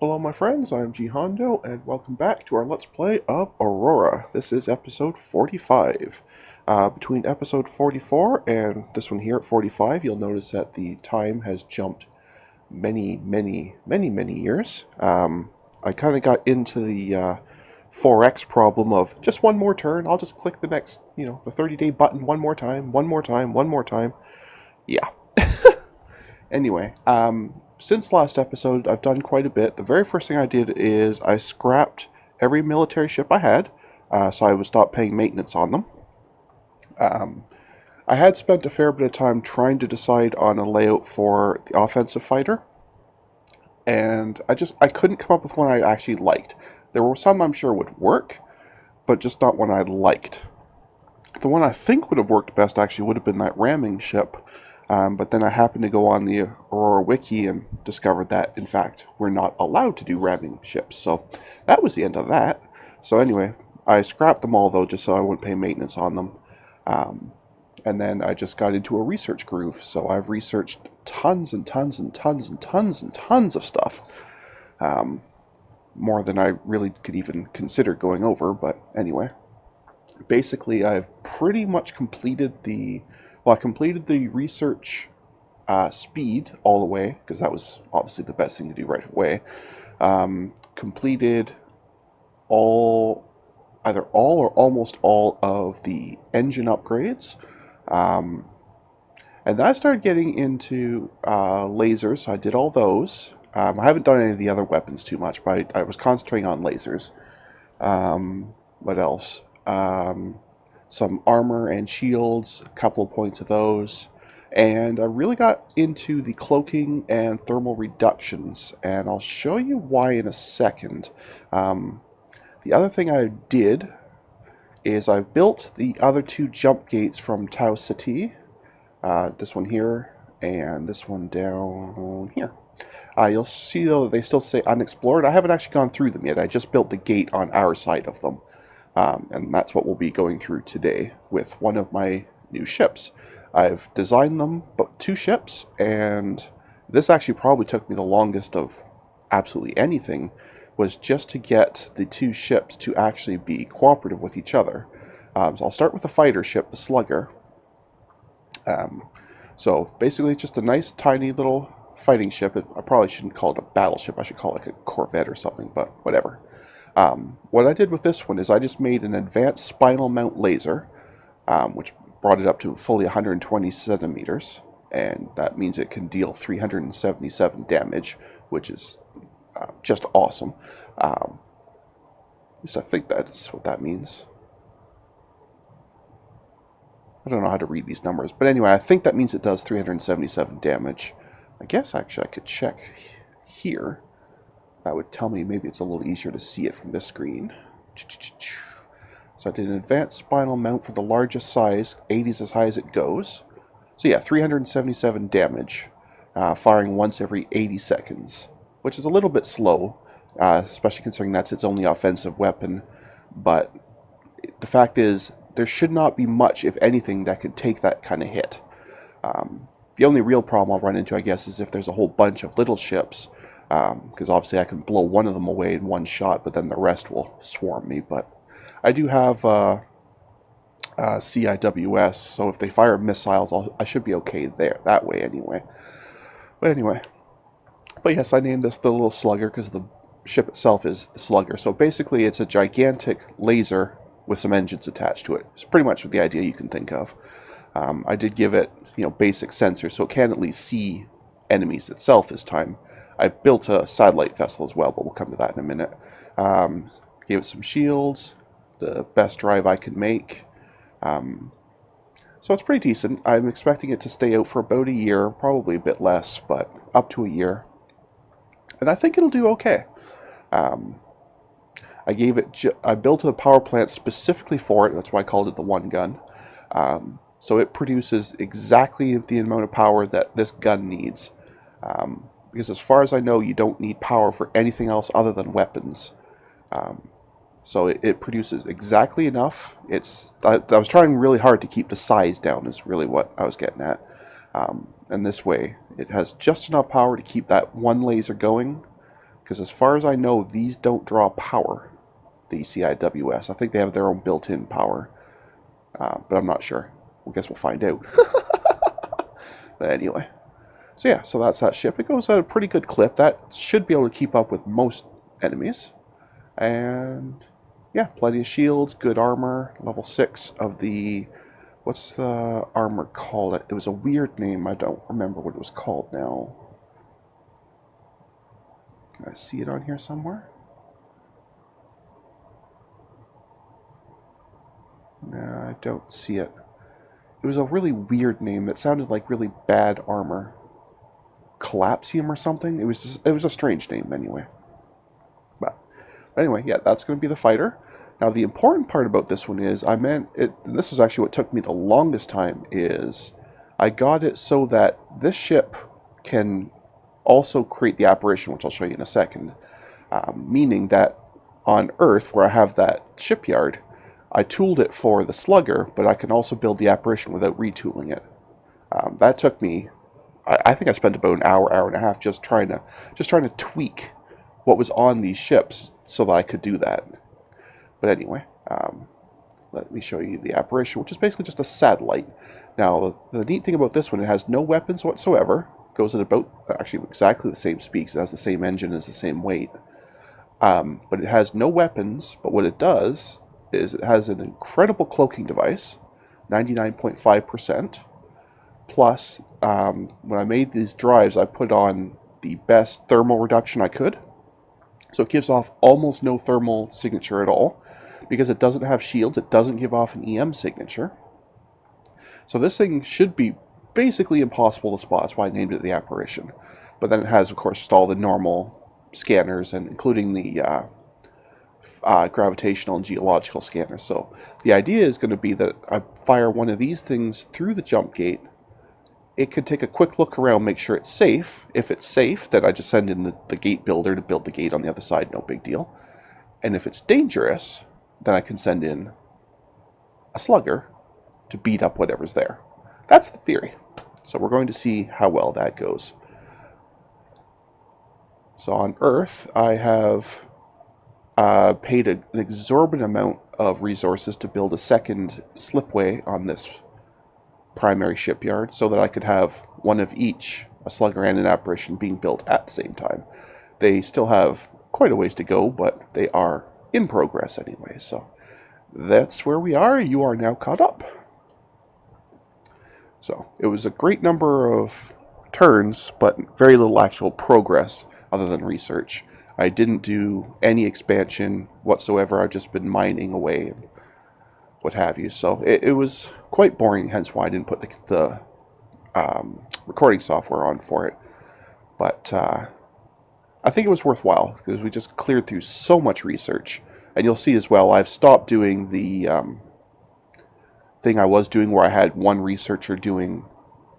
Hello my friends, I'm G Hondo and welcome back to our Let's Play of Aurora. This is episode 45. Between episode 44 and this one here at 45, you'll notice that the time has jumped many years. I kind of got into the 4x problem of just one more turn, I'll just click the next, the 30-day button one more time, one more time, one more time. Yeah. Anyway, since last episode, I've done quite a bit. The very first thing I did is I scrapped every military ship I had, so I would stop paying maintenance on them. Um, I had spent a fair bit of time trying to decide on a layout for the offensive fighter, and I couldn't come up with one I actually liked. There were some I'm sure would work, but just not one I liked. The one I think would have worked best actually would have been that ramming ship. But then I happened to go on the Aurora Wiki and discovered that, in fact, we're not allowed to do ramming ships. So that was the end of that. So anyway, I scrapped them all, though, just so I wouldn't pay maintenance on them. And then I just got into a research groove. So I've researched tons and tons and tons and tons and tons of stuff. More than I really could even consider going over. But anyway, basically I've pretty much completed I completed the research speed all the way, because that was obviously the best thing to do right away. Completed either all or almost all of the engine upgrades. And then I started getting into lasers, so I did all those. I haven't done any of the other weapons too much, but I was concentrating on lasers. What else? Some armor and shields, a couple of points of those, and I really got into the cloaking and thermal reductions, and I'll show you why in a second. The other thing I did is I've built the other two jump gates from Tau Ceti, this one here and this one down here. You'll see though that they still say unexplored. I haven't actually gone through them yet. I just built the gate on our side of them. And that's what we'll be going through today with one of my new ships. I've designed them, but two ships, and this actually probably took me the longest of absolutely anything, was just to get the two ships to actually be cooperative with each other. So I'll start with the fighter ship, the Slugger. So basically just a nice tiny little fighting ship. I probably shouldn't call it a battleship, I should call it like a corvette or something, but whatever. What I did with this one is I just made an advanced spinal mount laser, which brought it up to fully 120 centimeters, and that means it can deal 377 damage, which is just awesome. At least I think that's what that means. I don't know how to read these numbers, but anyway, I think that means it does 377 damage. I guess actually I could check here. That would tell me maybe it's a little easier to see it from this screen. So I did an advanced spinal mount for the largest size, 80 is as high as it goes. So yeah, 377 damage, firing once every 80 seconds, which is a little bit slow, especially considering that's its only offensive weapon. But the fact is, there should not be much, if anything, that could take that kind of hit. The only real problem I'll run into, I guess, is if there's a whole bunch of little ships. Because obviously I can blow one of them away in one shot, but then the rest will swarm me. But I do have CIWS, so if they fire missiles, I should be okay there, that way anyway. But yes, I named this the little Slugger because the ship itself is the Slugger. So basically it's a gigantic laser with some engines attached to it. It's pretty much the idea you can think of. I did give it, basic sensors, so it can at least see enemies itself this time. I built a satellite vessel as well, but we'll come to that in a minute. Gave it some shields, the best drive I could make. So it's pretty decent. I'm expecting it to stay out for about a year, probably a bit less, but up to a year. And I think it'll do okay. I built a power plant specifically for it. That's why I called it the one gun. So it produces exactly the amount of power that this gun needs. Because as far as I know, you don't need power for anything else other than weapons. So it produces exactly enough. I was trying really hard to keep the size down, is really what I was getting at. And this way, it has just enough power to keep that one laser going, Because as far as I know, these don't draw power, the CIWS. I think they have their own built-in power, but I'm not sure. I guess we'll find out. But anyway. So yeah, so that's that ship. It goes at a pretty good clip. That should be able to keep up with most enemies. And yeah, plenty of shields, good armor, level 6 of the... What's the armor called? It was a weird name. I don't remember what it was called now. Can I see it on here somewhere? No, I don't see it. It was a really weird name. It sounded like really bad armor. Collapsium or something? It was a strange name anyway. But anyway, yeah, that's going to be the fighter. Now the important part about this one is this is actually what took me the longest time, is I got it so that this ship can also create the apparition, which I'll show you in a second. Meaning that on Earth, where I have that shipyard, I tooled it for the slugger, but I can also build the apparition without retooling it. That took me, I think I spent about an hour, hour and a half just trying to tweak what was on these ships so that I could do that. But anyway, let me show you the apparition, which is basically just a satellite. Now, the neat thing about this one, it has no weapons whatsoever. It goes at about, actually exactly the same speed. It has the same engine, has the same weight. But it has no weapons, but what it does is it has an incredible cloaking device, 99.5%. Plus, when I made these drives, I put on the best thermal reduction I could. So it gives off almost no thermal signature at all. Because it doesn't have shields, it doesn't give off an EM signature. So this thing should be basically impossible to spot. That's why I named it the Apparition. But then it has, of course, just all the normal scanners, and including the gravitational and geological scanners. So the idea is going to be that I fire one of these things through the jump gate. It could take a quick look around, make sure it's safe. If it's safe, then I just send in the gate builder to build the gate on the other side, no big deal. And if it's dangerous, then I can send in a slugger to beat up whatever's there. That's the theory. So we're going to see how well that goes. So on Earth, I have paid an exorbitant amount of resources to build a second slipway on this primary shipyard so that I could have one of each, a slugger and an apparition, being built at the same time. They still have quite a ways to go, but they are in progress anyway. So that's where we are. You are now caught up. So it was a great number of turns, but very little actual progress other than research. I didn't do any expansion whatsoever. I've just been mining away and what have you. So it was quite boring, hence why I didn't put the recording software on for it. But I think it was worthwhile because we just cleared through so much research. And you'll see as well, I've stopped doing the thing I was doing where I had one researcher doing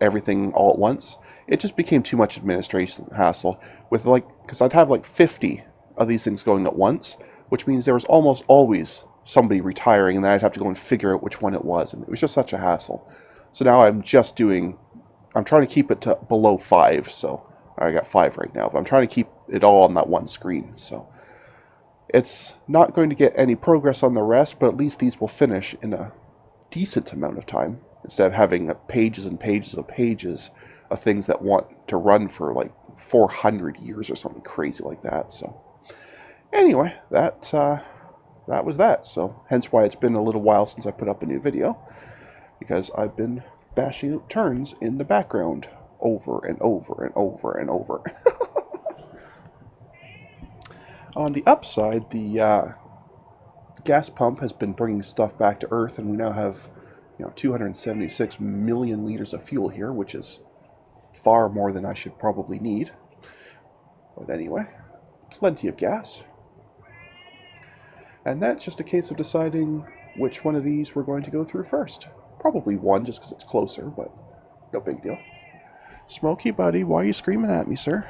everything all at once. It just became too much administration hassle with because I'd have like 50 of these things going at once, which means there was almost always somebody retiring, and then I'd have to go and figure out which one it was, and it was just such a hassle. So now I'm trying to keep it to below 5, so I got 5 right now, but I'm trying to keep it all on that one screen, so it's not going to get any progress on the rest, but at least these will finish in a decent amount of time, instead of having pages and pages of pages of things that want to run for like 400 years or something crazy like that. So anyway, that was that. So hence why it's been a little while since I put up a new video, because I've been bashing out turns in the background over and over and over and over. On the upside, the gas pump has been bringing stuff back to Earth, and we now have 276 million liters of fuel here, which is far more than I should probably need. But anyway, plenty of gas. And that's just a case of deciding which one of these we're going to go through first. Probably one, just because it's closer, but no big deal. Smokey, buddy, why are you screaming at me, sir?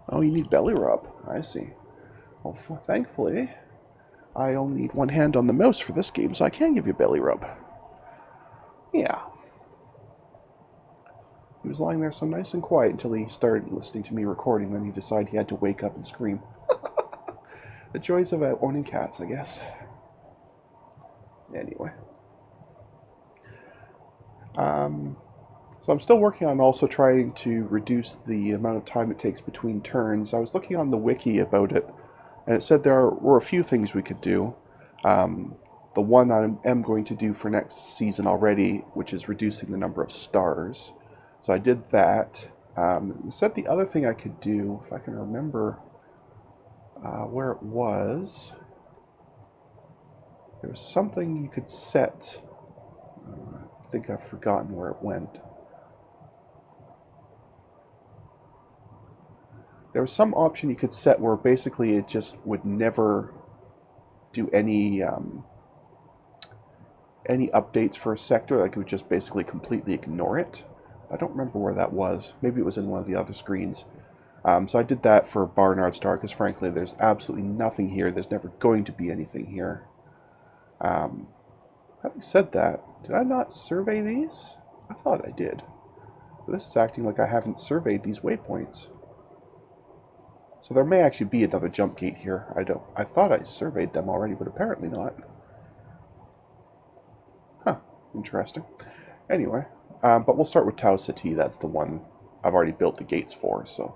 Oh, you need belly rub. I see. Well, thankfully, I only need one hand on the mouse for this game, so I can give you belly rub. Yeah. He was lying there so nice and quiet until he started listening to me recording, then he decided he had to wake up and scream. The joys of owning cats, I guess. Anyway. So I'm still working on also trying to reduce the amount of time it takes between turns. I was looking on the wiki about it, and it said there were a few things we could do. The one I am going to do for next season already, which is reducing the number of stars. So I did that. It said the other thing I could do, if I can remember where it was, there was something you could set. I think I've forgotten where it went. There was some option you could set where basically it just would never do any updates for a sector. Like it would just basically completely ignore it. I don't remember where that was. Maybe it was in one of the other screens. So I did that for Barnard Star because frankly there's absolutely nothing here. There's never going to be anything here. Having said that, did I not survey these? I thought I did. But this is acting like I haven't surveyed these waypoints. So there may actually be another jump gate here. I thought I surveyed them already, but apparently not. Huh, interesting. Anyway, but we'll start with Tau Ceti. That's the one I've already built the gates for, so.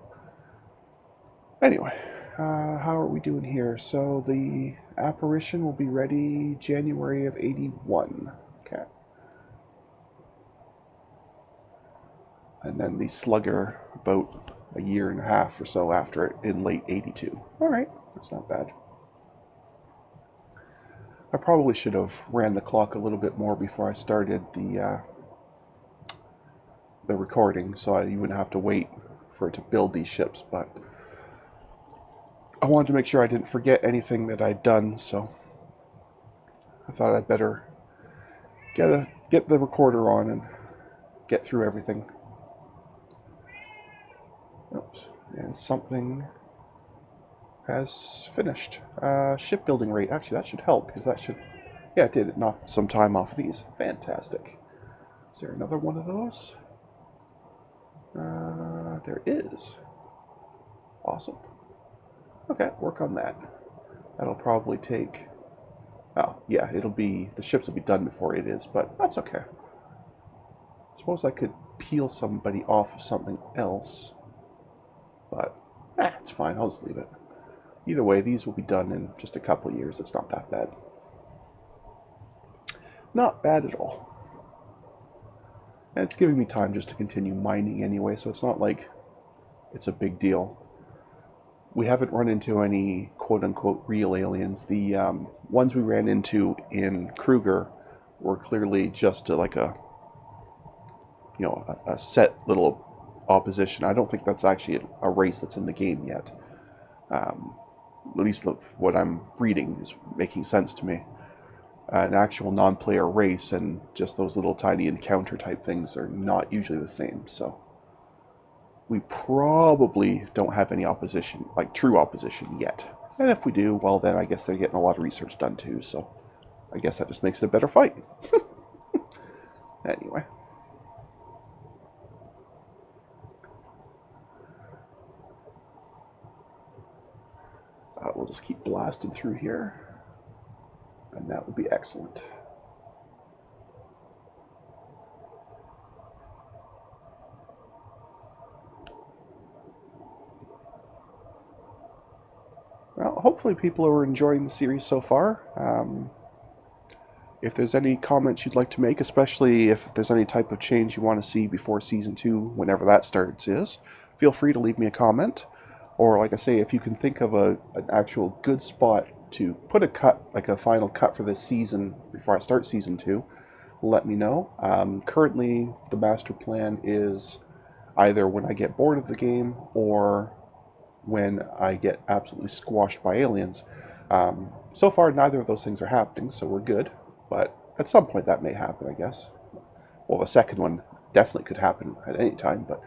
Anyway, how are we doing here? So the Apparition will be ready January of 81. Okay. And then the Slugger about a year and a half or so after it in late 82. Alright, that's not bad. I probably should have ran the clock a little bit more before I started the recording, so you wouldn't have to wait for it to build these ships, but I wanted to make sure I didn't forget anything that I'd done, so I thought I'd better get the recorder on and get through everything. Oops, and something has finished. Shipbuilding rate, actually that should help, because that should, yeah, it did, it knocked some time off of these. Fantastic. Is there another one of those? There is. Awesome. Okay, work on that. That'll probably take, oh, yeah, the ships will be done before it is, but that's okay. I suppose I could peel somebody off of something else, but, it's fine, I'll just leave it. Either way, these will be done in just a couple of years. It's not that bad. Not bad at all. And it's giving me time just to continue mining anyway, so it's not like it's a big deal. We haven't run into any quote-unquote real aliens. The ones we ran into in Kruger were clearly just like a set little opposition. I don't think that's actually a race that's in the game yet. At least what I'm reading is making sense to me. An actual non-player race and just those little tiny encounter type things are not usually the same, so we probably don't have any opposition, like true opposition yet. And if we do, well then I guess they're getting a lot of research done too, so I guess that just makes it a better fight. Anyway. We'll just keep blasting through here, and that would be excellent. Well, hopefully people are enjoying the series so far. If there's any comments you'd like to make, especially if there's any type of change you want to see before Season 2, whenever that starts feel free to leave me a comment. Or, like I say, if you can think of an actual good spot to put a cut, like a final cut for this season before I start Season 2, let me know. Currently, the master plan is either when I get bored of the game or when I get absolutely squashed by aliens. So far, neither of those things are happening, so we're good. But at some point, that may happen, I guess. Well, the second one definitely could happen at any time, but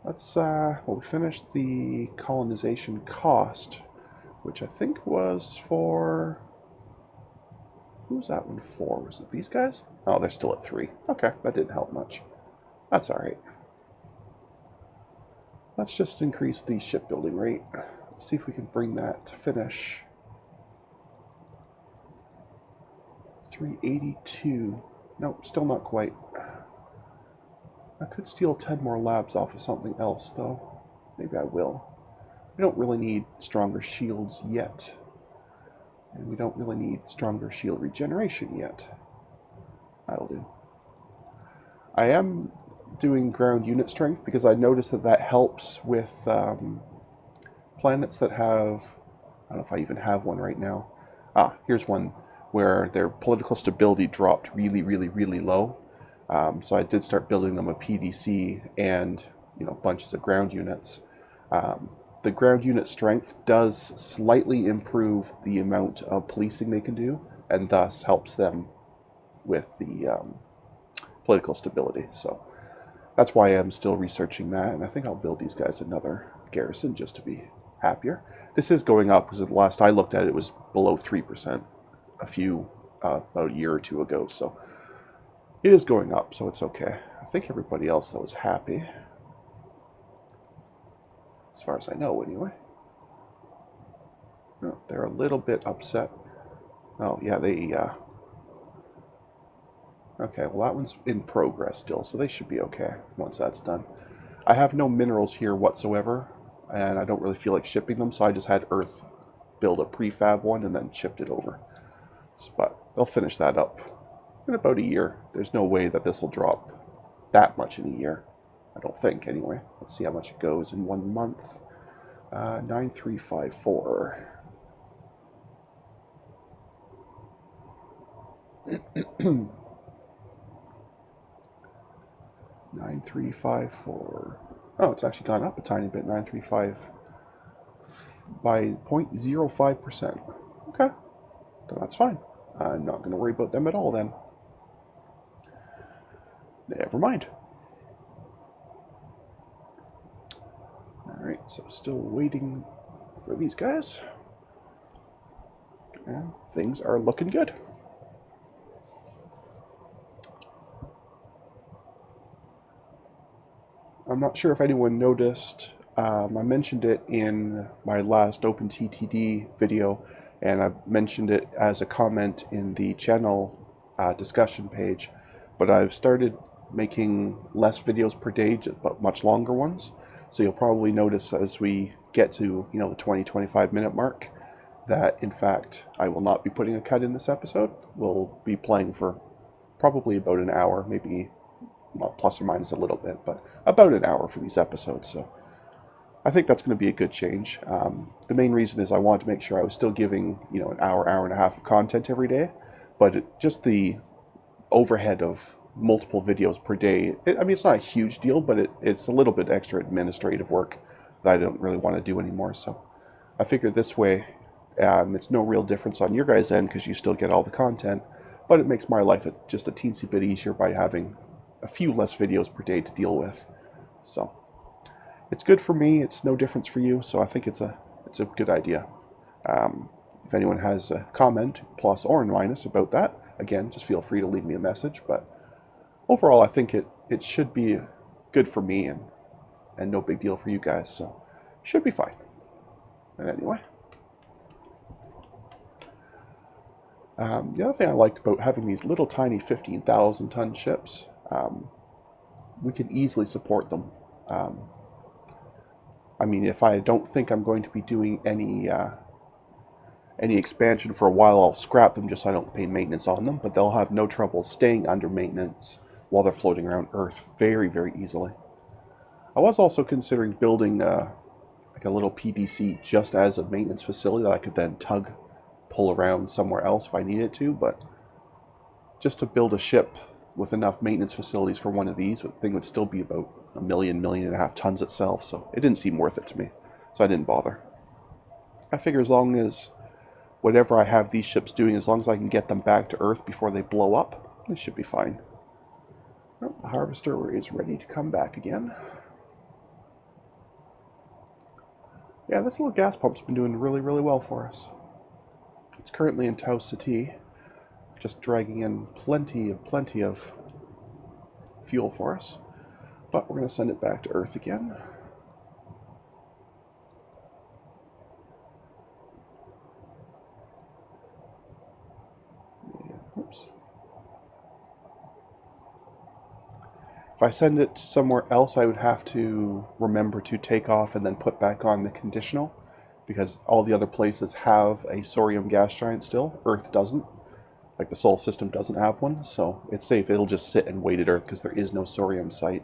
let's, we finished the colonization cost, which I think was for, who was that one for? Was it these guys? Oh, they're still at 3. Okay, that didn't help much. That's alright. Let's just increase the shipbuilding rate. Let's see if we can bring that to finish. 382. Nope, still not quite. I could steal 10 more labs off of something else, though. Maybe I will. We don't really need stronger shields yet. And we don't really need stronger shield regeneration yet. That'll do. I am doing ground unit strength because I noticed that that helps with planets that have... I don't know if I even have one right now. Ah, here's one where their political stability dropped really, really, really low. So I did start building them a PDC and, you know, bunches of ground units. The ground unit strength does slightly improve the amount of policing they can do, and thus helps them with the political stability. So that's why I'm still researching that, and I think I'll build these guys another garrison just to be happier. This is going up because the last I looked at it was below 3% about a year or two ago, so it is going up, so it's okay. I think everybody else though is happy. As far as I know, anyway. No, they're a little bit upset. Oh, yeah, they... Okay, well that one's in progress still, so they should be okay once that's done. I have no minerals here whatsoever, and I don't really feel like shipping them, so I just had Earth build a prefab one and then shipped it over. But they'll finish that up in about a year. There's no way that this will drop that much in a year. I don't think, anyway. Let's see how much it goes in 1 month. 9354. 9354. Oh, it's actually gone up a tiny bit. 935 by 0.05%. Okay, so that's fine. I'm not going to worry about them at all then. Never mind. Alright, so still waiting for these guys. And things are looking good. I'm not sure if anyone noticed, I mentioned it in my last OpenTTD video, and I mentioned it as a comment in the channel discussion page, but I've started making less videos per day, but much longer ones. So you'll probably notice as we get to, you know, the 20-25 minute mark, that in fact I will not be putting a cut in this episode. We'll be playing for probably about an hour, maybe, well, plus or minus a little bit, but about an hour for these episodes. So I think that's going to be a good change. The main reason is I wanted to make sure I was still giving, you know, an hour, hour and a half of content every day, but just the overhead of multiple videos per day, I mean, it's not a huge deal, but it's a little bit extra administrative work that I don't really want to do anymore. So I figured this way, it's no real difference on your guys' end because you still get all the content, but it makes my life just a teensy bit easier by having a few less videos per day to deal with. So it's good for me. It's no difference for you. So I think it's a good idea. If anyone has a comment, plus or minus, about that, again, just feel free to leave me a message. But overall, I think it should be good for me and no big deal for you guys. So should be fine. And anyway. The other thing I liked about having these little tiny 15,000 ton ships, we can easily support them. I mean, if I don't think I'm going to be doing any expansion for a while, I'll scrap them just so I don't pay maintenance on them, but they'll have no trouble staying under maintenance while they're floating around Earth very, very easily. I was also considering building like a little PDC just as a maintenance facility that I could then pull around somewhere else if I needed to, but just to build a ship with enough maintenance facilities for one of these, the thing would still be about 1 million, 1.5 million tons itself, so it didn't seem worth it to me, so I didn't bother. I figure as long as whatever I have these ships doing, as long as I can get them back to Earth before they blow up, they should be fine. Well, the harvester is ready to come back again. Yeah, this little gas pump's been doing really, really well for us. It's currently in Tau Ceti, just dragging in plenty of fuel for us. But we're going to send it back to Earth again. If I send it somewhere else, I would have to remember to take off and then put back on the conditional, because all the other places have a Saurium gas giant still. Earth doesn't. Like the Sol system doesn't have one, so it's safe. It'll just sit and wait at Earth because there is no Saurium site.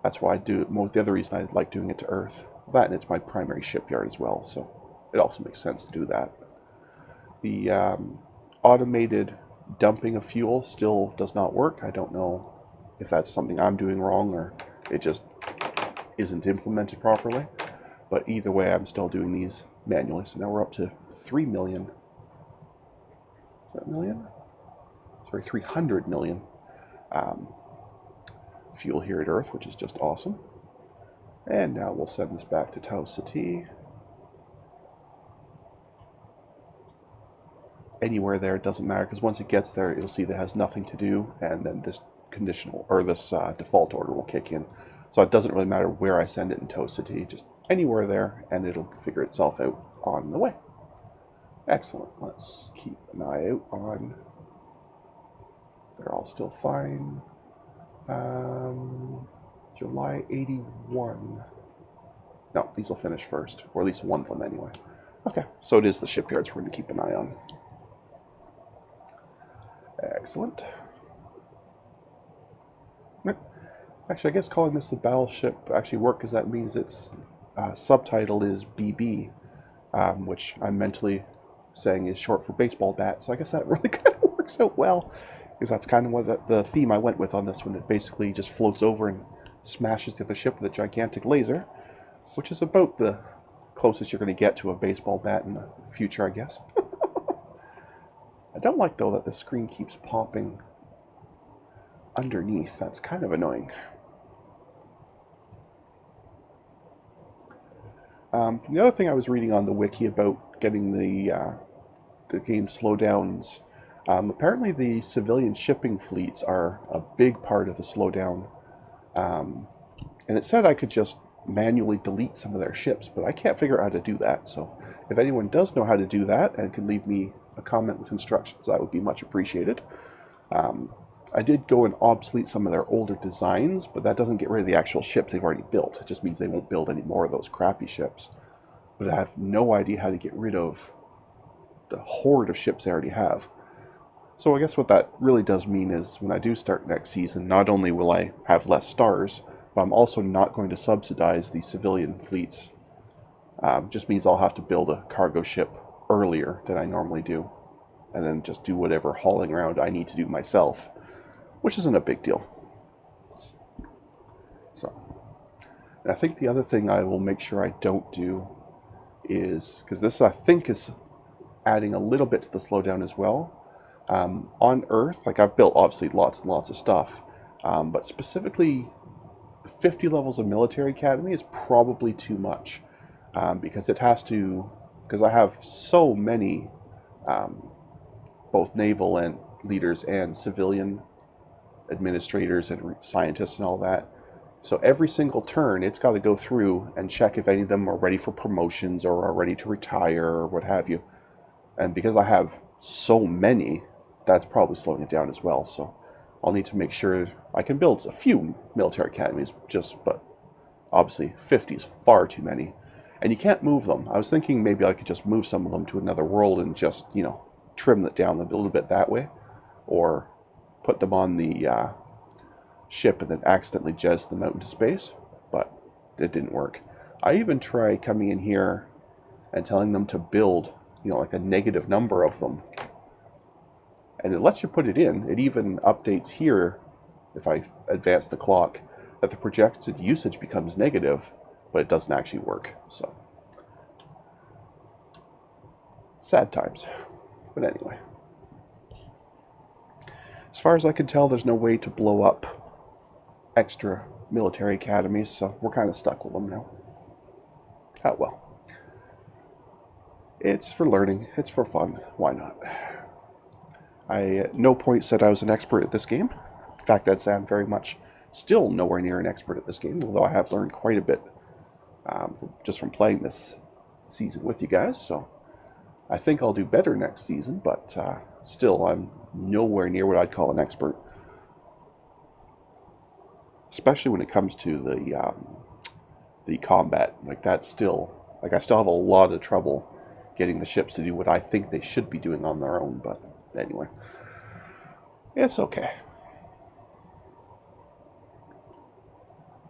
That's why I do it. The other reason I like doing it to Earth. That, and it's my primary shipyard as well, so it also makes sense to do that. The automated dumping of fuel still does not work. I don't know if that's something I'm doing wrong or it just isn't implemented properly. But either way, I'm still doing these manually. So now we're up to 3 million. Is that million? Sorry, 300 million fuel here at Earth, which is just awesome. And now we'll send this back to Tau Ceti. Anywhere there, it doesn't matter, because once it gets there, it'll see that it has nothing to do, and then this conditional, or this default order will kick in. So it doesn't really matter where I send it in Tau Ceti, just anywhere there, and it'll figure itself out on the way. Excellent. Let's keep an eye out on... They're all still fine. July 81. No, these will finish first, or at least one of them anyway. Okay, so it is the shipyards we're going to keep an eye on. Excellent. Actually, I guess calling this the battleship actually worked, because that means its subtitle is BB, which I'm mentally saying is short for baseball bat. So I guess that really kind of works out well, because that's kind of what the theme I went with on this one. It basically just floats over and smashes the other ship with a gigantic laser, which is about the closest you're going to get to a baseball bat in the future, I guess. I don't like, though, that the screen keeps popping underneath. That's kind of annoying. The other thing I was reading on the wiki about getting the game slowdowns, apparently the civilian shipping fleets are a big part of the slowdown. And it said I could just manually delete some of their ships, but I can't figure out how to do that. So if anyone does know how to do that and can leave me a comment with instructions, that would be much appreciated. I did go and obsolete some of their older designs, but that doesn't get rid of the actual ships they've already built. It just means they won't build any more of those crappy ships. But I have no idea how to get rid of the horde of ships they already have. So I guess what that really does mean is when I do start next season, not only will I have less stars, but I'm also not going to subsidize the civilian fleets. Just means I'll have to build a cargo ship earlier than I normally do, and then just do whatever hauling around I need to do myself, which isn't a big deal. So, and I think the other thing I will make sure I don't do is, because this I think is adding a little bit to the slowdown as well. On Earth, like I've built obviously lots and lots of stuff, but specifically 50 levels of military academy is probably too much, because it has to, because I have so many both naval and leaders and civilian administrators and scientists and all that. So every single turn, it's got to go through and check if any of them are ready for promotions or are ready to retire or what have you. And because I have so many, that's probably slowing it down as well. So I'll need to make sure I can build a few military academies, but obviously 50 is far too many. And you can't move them. I was thinking maybe I could just move some of them to another world and just, trim it down a little bit that way. Or put them on the ship and then accidentally jazz them out into space. But it didn't work. I even tried coming in here and telling them to build, like a negative number of them. And it lets you put it in. It even updates here, if I advance the clock, that the projected usage becomes negative, but it doesn't actually work. So, sad times. But anyway. As far as I can tell, there's no way to blow up extra military academies, so we're kind of stuck with them now. Oh well. It's for learning. It's for fun. Why not? I at no point said I was an expert at this game. In fact, I'd say I'm very much still nowhere near an expert at this game, although I have learned quite a bit just from playing this season with you guys. So I think I'll do better next season, but still I'm nowhere near what I'd call an expert. especially when it comes to the combat. Like that's still like I still have a lot of trouble getting the ships to do what I think they should be doing on their own. But anyway, it's okay.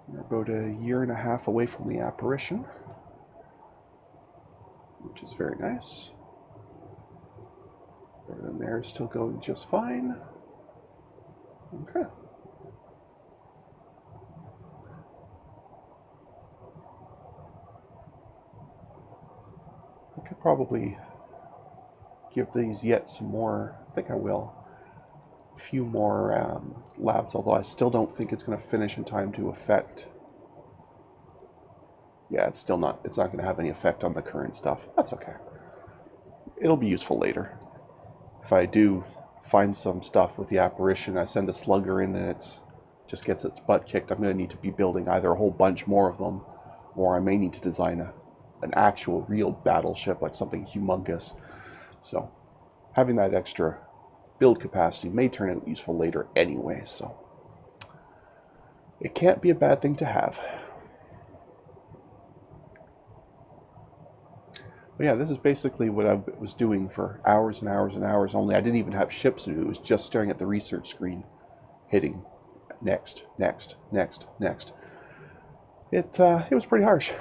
We're about a year and a half away from the apparition, which is very nice. Everything there is still going just fine. Okay. I could probably give these yet some more. I think I will. A few more labs, although I still don't think it's going to finish in time to affect. Yeah, it's still not. It's not going to have any effect on the current stuff. That's okay. It'll be useful later. If I do find some stuff with the apparition, I send the slugger in and it just gets its butt kicked, I'm going to need to be building either a whole bunch more of them, or I may need to design an actual real battleship, like something humongous. So having that extra build capacity may turn out useful later anyway, so it can't be a bad thing to have. But yeah, this is basically what I was doing for hours and hours and hours, only I didn't even have ships to do. It was just staring at the research screen, hitting next, next, next, next. It was pretty harsh.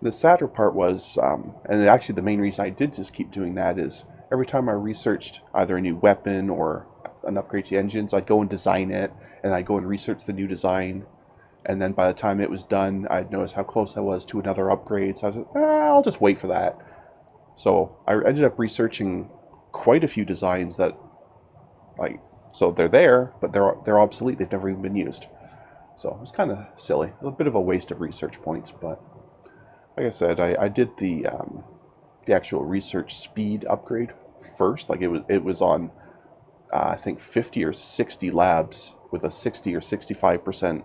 The sadder part was, and actually the main reason I did just keep doing that is every time I researched either a new weapon or an upgrade to the engines, I'd go and design it, and I'd go and research the new design, and then by the time it was done, I'd notice how close I was to another upgrade, so I was like, I'll just wait for that. So I ended up researching quite a few designs that, like, so they're there, but they're obsolete, they've never even been used. So it was kind of silly, a bit of a waste of research points, but like I said, I did the actual research speed upgrade first. Like it was on I think 50 or 60 labs with a 60 or 65%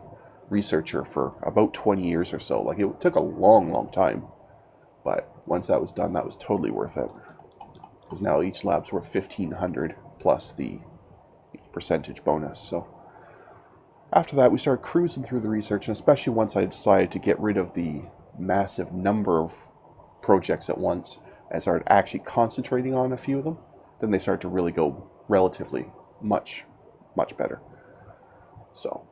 researcher for about 20 years or so. Like it took a long, long time, but once that was done, that was totally worth it. Because now each lab's worth 1,500 plus the percentage bonus. So after that, we started cruising through the research, and especially once I decided to get rid of the massive number of projects at once and started actually concentrating on a few of them, then they start to really go relatively much better. So,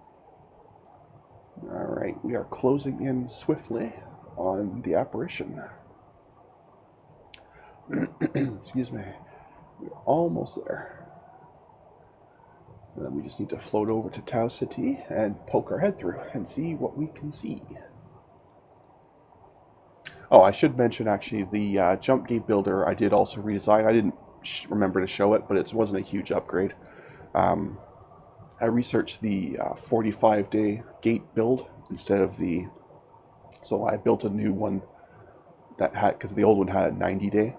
all right, we are closing in swiftly on the apparition. Excuse me. We're almost there. And then we just need to float over to Tau City and poke our head through and see what we can see. Oh, I should mention actually the jump gate builder I did also redesign. I didn't remember to show it, but it wasn't a huge upgrade. I researched the 45-day gate build instead of the... So I built a new one that had... Because the old one had a 90-day.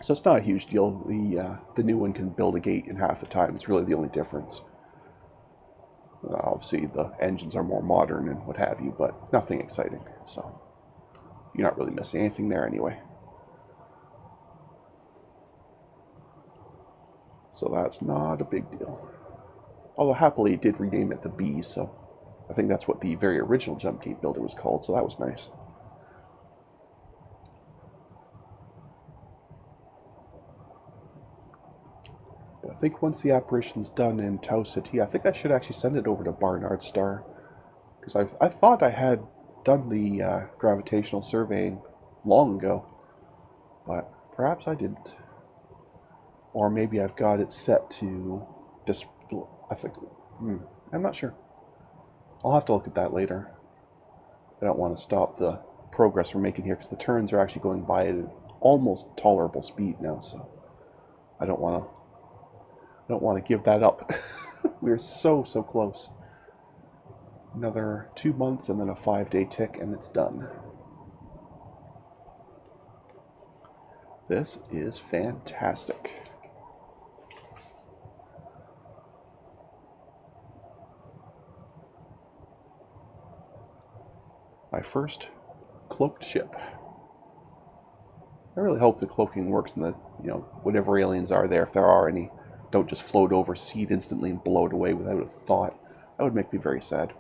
So it's not a huge deal. The new one can build a gate in half the time. It's really the only difference. Obviously, the engines are more modern and what have you, but nothing exciting. So you're not really missing anything there anyway. So that's not a big deal. Although happily it did rename it the Bee, so I think that's what the very original jump gate builder was called, so that was nice. But I think once the apparition's done in Tau City, I think I should actually send it over to Barnard Star. Because I thought I had done the gravitational surveying long ago, but perhaps I didn't. Or maybe I've got it set to display. I think, I'm not sure. I'll have to look at that later. I don't want to stop the progress we're making here because the turns are actually going by at an almost tolerable speed now, so I don't want to give that up. We're so close. Another 2 months and then a 5-day tick and it's done. This is fantastic. My first cloaked ship. I really hope the cloaking works in the, whatever aliens are there, if there are any, don't just float over, see it instantly and blow it away without a thought. That would make me very sad,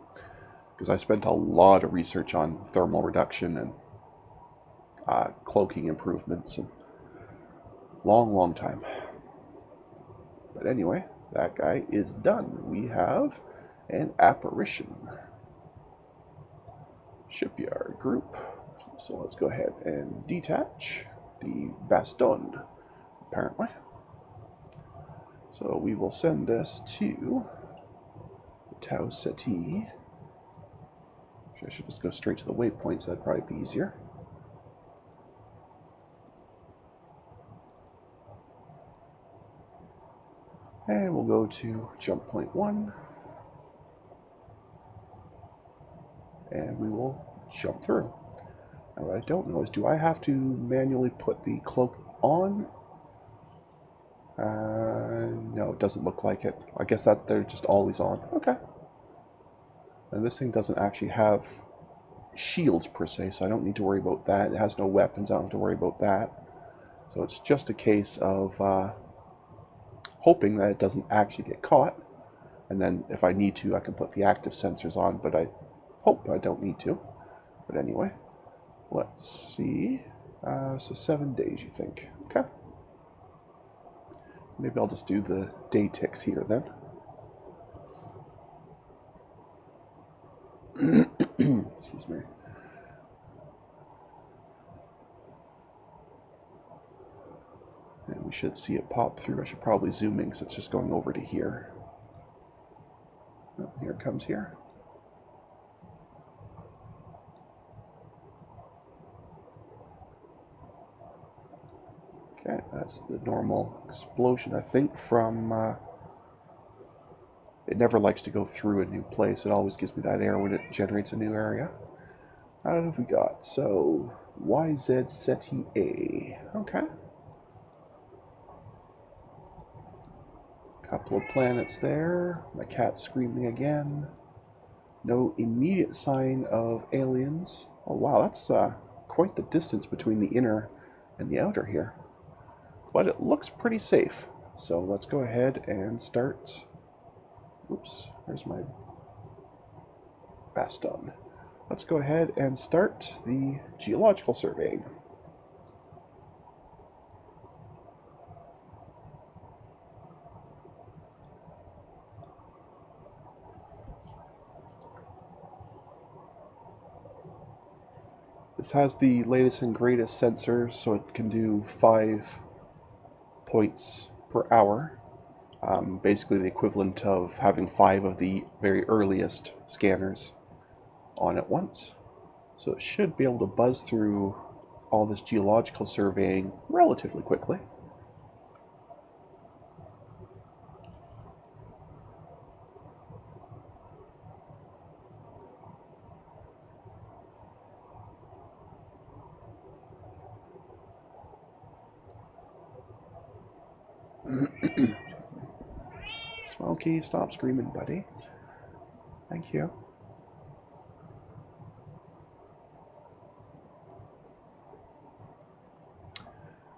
because I spent a lot of research on thermal reduction and cloaking improvements, and long time. But anyway, that guy is done. We have an apparition. Shipyard group. So let's go ahead and detach the baston, apparently. So we will send this to Tau Ceti. I should just go straight to the waypoints, that'd probably be easier. And we'll go to jump point 1. And we will jump through. Now what I don't know is, do I have to manually put the cloak on? No, it doesn't look like it. I guess that they're just always on. Okay. And this thing doesn't actually have shields per se, so I don't need to worry about that. It has no weapons, I don't have to worry about that. So it's just a case of hoping that it doesn't actually get caught. And then if I need to, I can put the active sensors on, but I hope I don't need to. But anyway, let's see. So 7 days, you think? Okay. Maybe I'll just do the day ticks here then. Excuse me. And we should see it pop through. I should probably zoom in because it's just going over to here. Oh, here it comes here. Okay, that's the normal explosion, I think, from... it never likes to go through a new place. It always gives me that error when it generates a new area. What have we got? So, YZ Ceti A. Okay. Couple of planets there. My cat's screaming again. No immediate sign of aliens. Oh wow, that's quite the distance between the inner and the outer here. But it looks pretty safe. So let's go ahead and start. Oops, there's my baston. Let's go ahead and start the geological surveying. This has the latest and greatest sensors, so it can do 5 points per hour. Basically the equivalent of having 5 of the very earliest scanners on at once. So it should be able to buzz through all this geological surveying relatively quickly. Smokey, stop screaming, buddy. Thank you.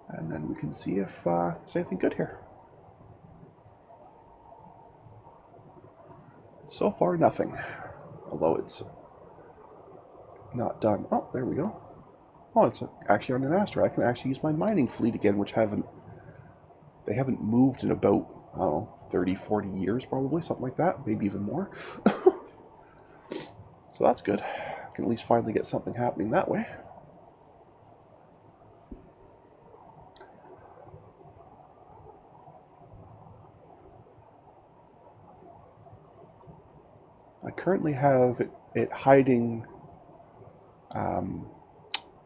And then we can see if there's anything good here. So far, nothing. Although it's not done. Oh, there we go. Oh, it's actually on an asteroid. I can actually use my mining fleet again, which they haven't moved in about, I don't know, 30, 40 years probably, something like that, maybe even more. So that's good. I can at least finally get something happening that way. I currently have it hiding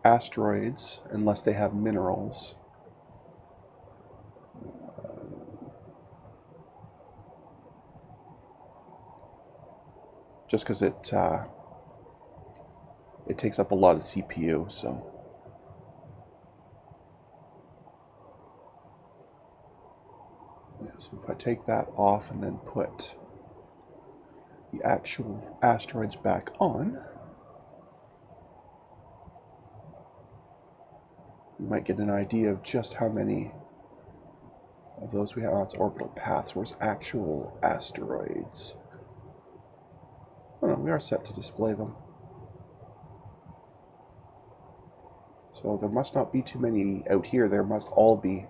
asteroids unless they have minerals. Just because it takes up a lot of CPU, so. Yeah, so if I take that off and then put the actual asteroids back on, we might get an idea of just how many of those we have. Oh, it's orbital paths. Where's actual asteroids? we are set to display them. So there must not be too many out here. There must all be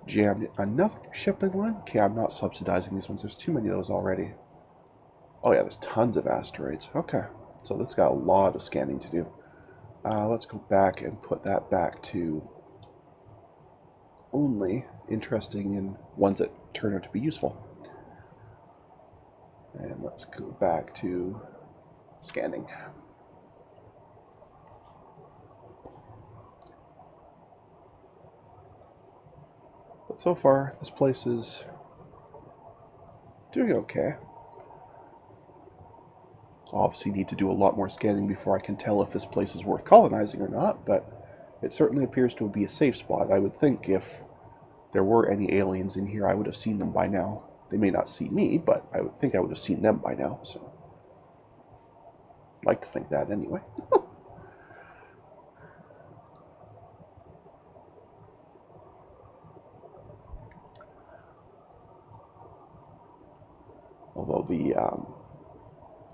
jammed. Another shipping line? Okay, I'm not subsidizing these ones. There's too many of those already. Oh yeah, there's tons of asteroids. Okay, so that's got a lot of scanning to do. Let's go back and put that back to only interesting in ones that turn out to be useful. And let's go back to scanning. But so far, this place is doing okay. I'll obviously need to do a lot more scanning before I can tell if this place is worth colonizing or not, but it certainly appears to be a safe spot. I would think if there were any aliens in here, I would have seen them by now. They may not see me, but I would think I would have seen them by now, so I'd like to think that anyway. Although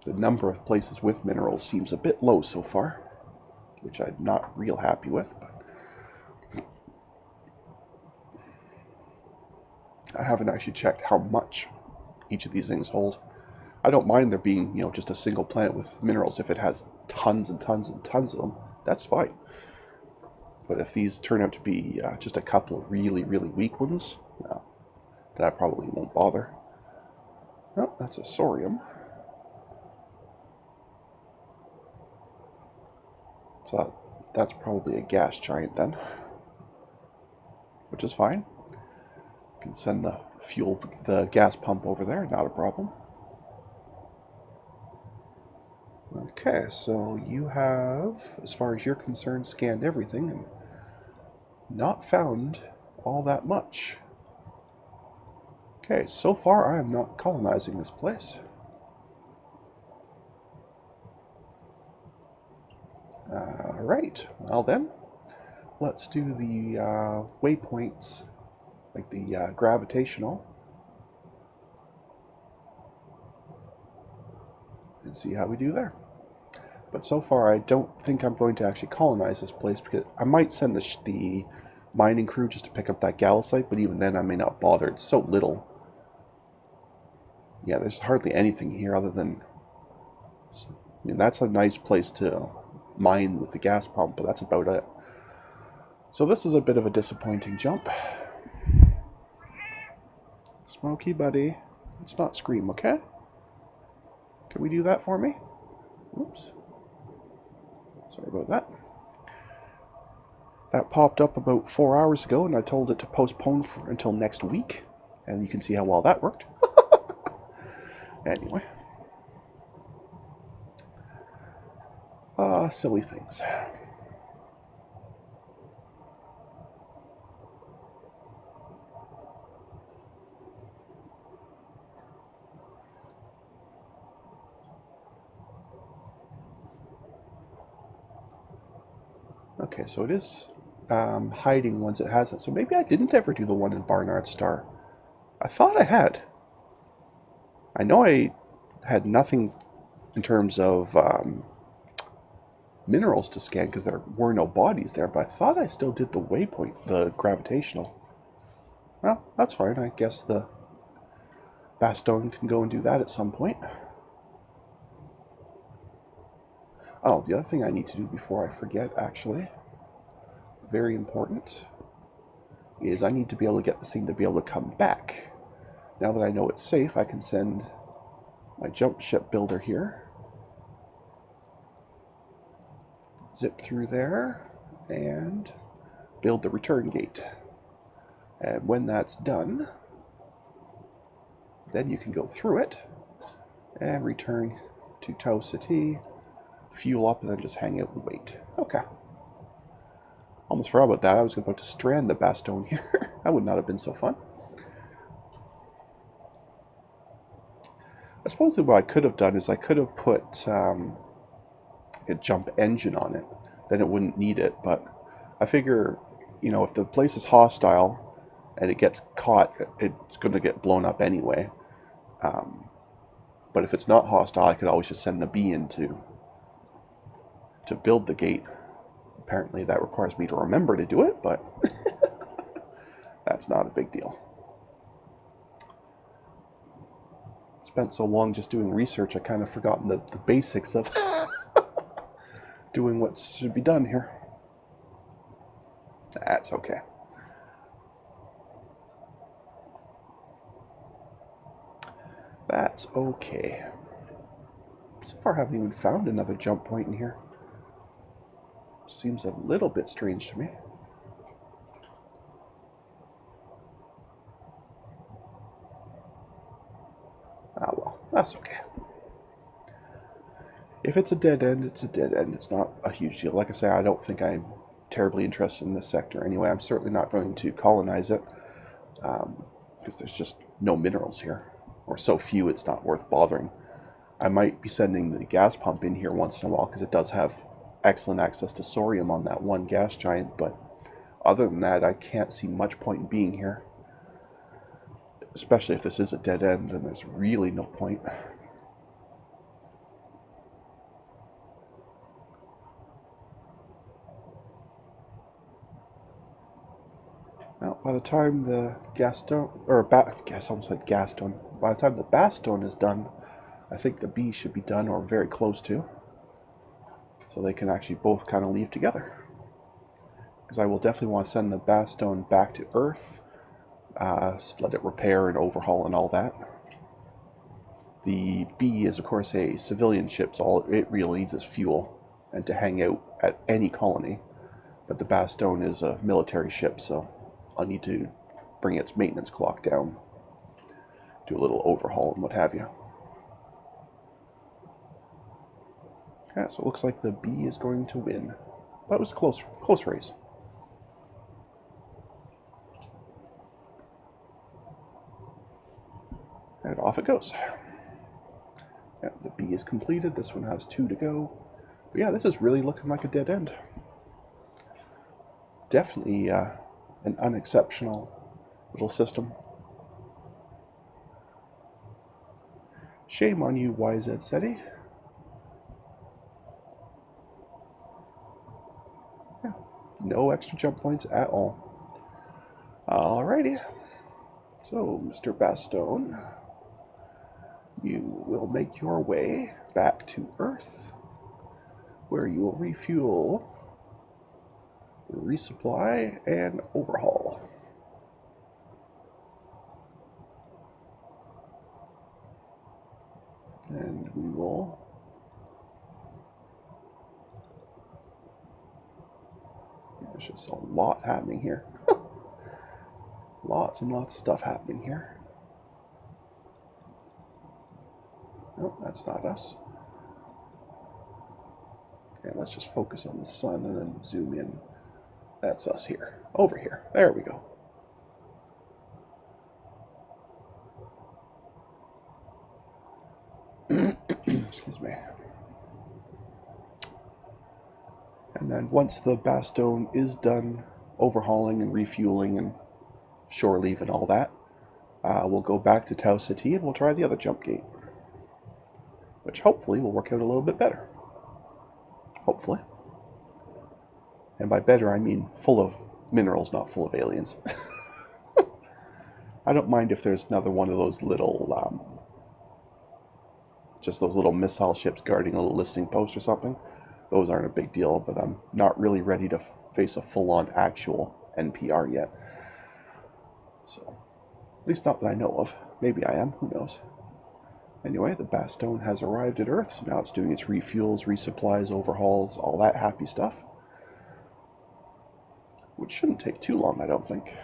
the number of places with minerals seems a bit low so far, which I'm not real happy with, but I haven't actually checked how much each of these things hold. I don't mind there being, just a single planet with minerals if it has tons and tons and tons of them. That's fine. But if these turn out to be just a couple of really, really weak ones, well, then I probably won't bother. Oh, that's a sorium. So that's probably a gas giant then, which is fine. You can send the gas pump over there, not a problem. Okay, so you have, as far as you're concerned, scanned everything and not found all that much. Okay, so far I am not colonizing this place. Alright, well then, let's do the waypoints, like the gravitational, and see how we do there. But so far I don't think I'm going to actually colonize this place, because I might send the mining crew just to pick up that galisite, but even then I may not bother. It's so little. Yeah, there's hardly anything here other than... I mean, that's a nice place to mine with the gas pump, but that's about it. So this is a bit of a disappointing jump. Smokey, buddy. Let's not scream, okay? Can we do that for me? Oops. Sorry about that. That popped up about 4 hours ago, and I told it to postpone until next week. And you can see how well that worked. Anyway. Silly things. Okay, so it is hiding ones it hasn't. So maybe I didn't ever do the one in Barnard Star. I thought I had. I know I had nothing in terms of minerals to scan because there were no bodies there, but I thought I still did the waypoint, the gravitational. Well, that's fine. I guess the Bastion can go and do that at some point. Oh, the other thing I need to do before I forget, actually, very important, is I need to be able to get this thing to be able to come back. Now that I know it's safe, I can send my jump ship builder here. Zip through there and build the return gate. And when that's done, then you can go through it and return to Tau City, fuel up, and then just hang out and wait. Okay. Almost forgot about that. I was about to strand the Bastion here. That would not have been so fun. I suppose what I could have done is I could have put a jump engine on it. Then it wouldn't need it. But I figure, if the place is hostile and it gets caught, it's going to get blown up anyway. But if it's not hostile, I could always just send the bee in to build the gate. Apparently that requires me to remember to do it, but that's not a big deal. Spent so long just doing research, I kind of forgotten the basics of doing what should be done here. That's okay. That's okay. So far I haven't even found another jump point in here. Seems a little bit strange to me. Ah well, that's okay. If it's a dead end, it's a dead end. It's not a huge deal. Like I say, I don't think I'm terribly interested in this sector anyway. I'm certainly not going to colonize it because there's just no minerals here, or so few it's not worth bothering. I might be sending the gas pump in here once in a while because it does have excellent access to sorium on that one gas giant, but other than that, I can't see much point in being here. Especially if this is a dead end, then there's really no point. Now, by the time the by the time the basstone is done, I think the bee should be done or very close to. So they can actually both kind of leave together. Because I will definitely want to send the basstone back to Earth, let it repair and overhaul and all that. The bee is, of course, a civilian ship, so all it really needs is fuel and to hang out at any colony. But the basstone is a military ship, so I'll need to bring its maintenance clock down, do a little overhaul and what have you. Okay, so it looks like the bee is going to win. But it was a close race. And off it goes. Yeah, the bee is completed. This one has 2 to go. But yeah, this is really looking like a dead end. Definitely an unexceptional little system. Shame on you, YZ SETI. Yeah, no extra jump points at all. Alrighty. So, Mr. Basstone, you will make your way back to Earth, where you will refuel, resupply, and overhaul. And we will there's just a lot happening here. Lots and lots of stuff happening here. Nope, that's not us. Okay, let's just focus on the sun and then zoom in. That's us here. Over here. There we go. Excuse me. And then once the basstone is done overhauling and refueling and shore leave and all that, we'll go back to Tau Ceti and we'll try the other jump gate, which hopefully will work out a little bit better. Hopefully. And by better, I mean full of minerals, not full of aliens. I don't mind if there's another one of those little, just those little missile ships guarding a little listening post or something. Those aren't a big deal, but I'm not really ready to face a full-on actual NPR yet. So, at least not that I know of. Maybe I am, who knows. Anyway, the basstone has arrived at Earth, so now it's doing its refuels, resupplies, overhauls, all that happy stuff. Which shouldn't take too long, I don't think.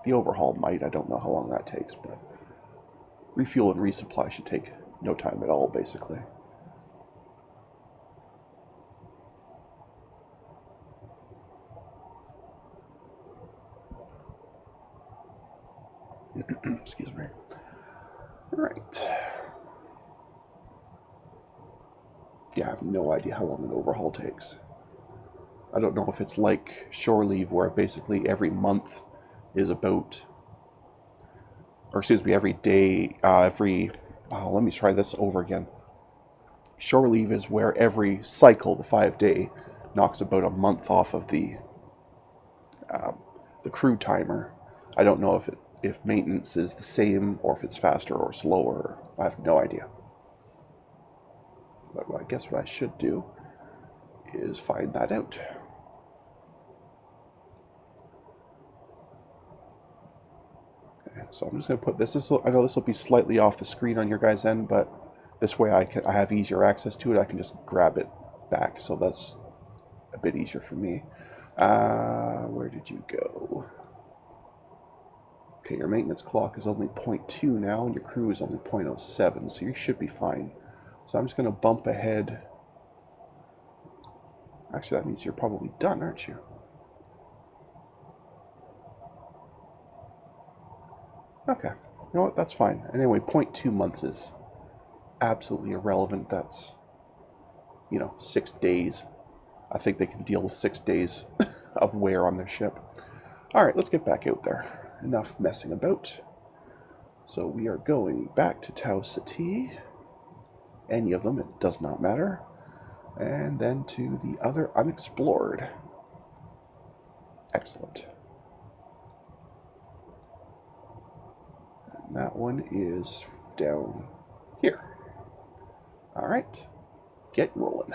The overhaul might, I don't know how long that takes, but refuel and resupply should take no time at all, basically. Excuse me. Right. Yeah, I have no idea how long an overhaul takes. I don't know if it's like shore leave where basically every month is about, or excuse me, every day, every Oh, let me try this over again. Shore leave is where every cycle, the 5-day, knocks about a month off of um, the crew timer. I don't know if maintenance is the same or if it's faster or slower. I have no idea. But I guess what I should do is find that out. Okay, so I'm just going to put this. I know this will be slightly off the screen on your guys' end, but this way I have easier access to it. I can just grab it back, so that's a bit easier for me. Where did you go? Okay, your maintenance clock is only 0.2 now, and your crew is only 0.07, so you should be fine. So I'm just going to bump ahead. Actually, that means you're probably done, aren't you? Okay. You know what? That's fine. Anyway, 0.2 months is absolutely irrelevant. That's, 6 days. I think they can deal with 6 days of wear on their ship. All right, let's get back out there. Enough messing about. So we are going back to Tau Ceti. Any of them, it does not matter. And then to the other unexplored. Excellent. And that one is down here. All right, get rolling.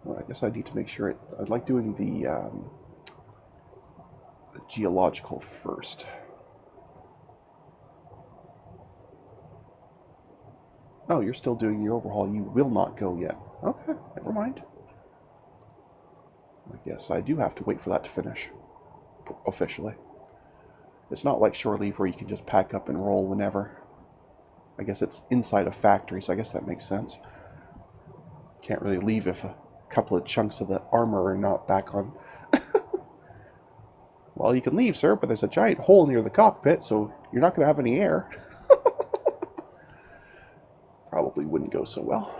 Well, I guess I need to make sure I'd like doing the geological first. Oh, you're still doing the overhaul. You will not go yet. Okay, never mind. I guess I do have to wait for that to finish, officially. It's not like shore leave where you can just pack up and roll whenever. I guess it's inside a factory, so I guess that makes sense. Can't really leave if a couple of chunks of the armor are not back on. Well, you can leave, sir, but there's a giant hole near the cockpit, so you're not going to have any air. Probably wouldn't go so well.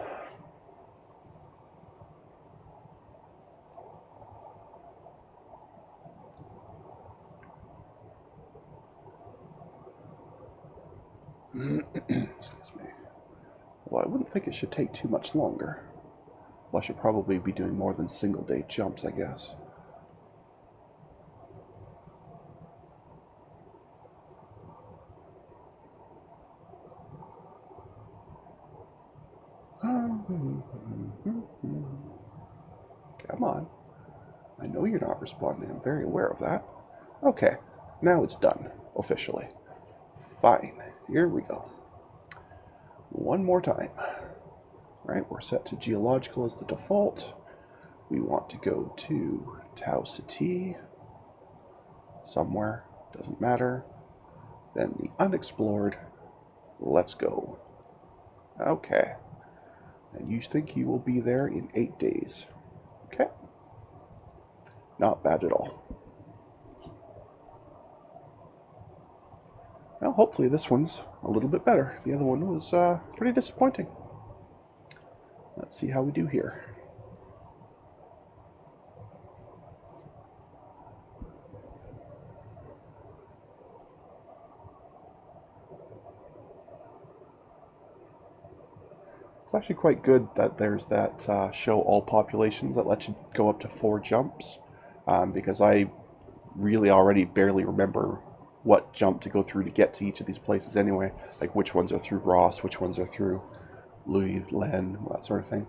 Excuse me. Well, I wouldn't think it should take too much longer. Well, I should probably be doing more than single-day jumps, I guess. Come on. I know you're not responding. I'm very aware of that. Okay, now it's done, officially. Fine, here we go. One more time. Right, we're set to geological as the default. We want to go to Tau Ceti, somewhere, doesn't matter. Then the unexplored, let's go. Okay, and you think you will be there in 8 days. Okay, not bad at all. Well, hopefully this one's a little bit better. The other one was pretty disappointing. Let's see how we do here. It's actually quite good that there's that show all populations that lets you go up to 4 jumps, because I really already barely remember what jump to go through to get to each of these places anyway, like which ones are through Ross, which ones are through Louis, Len, that sort of thing.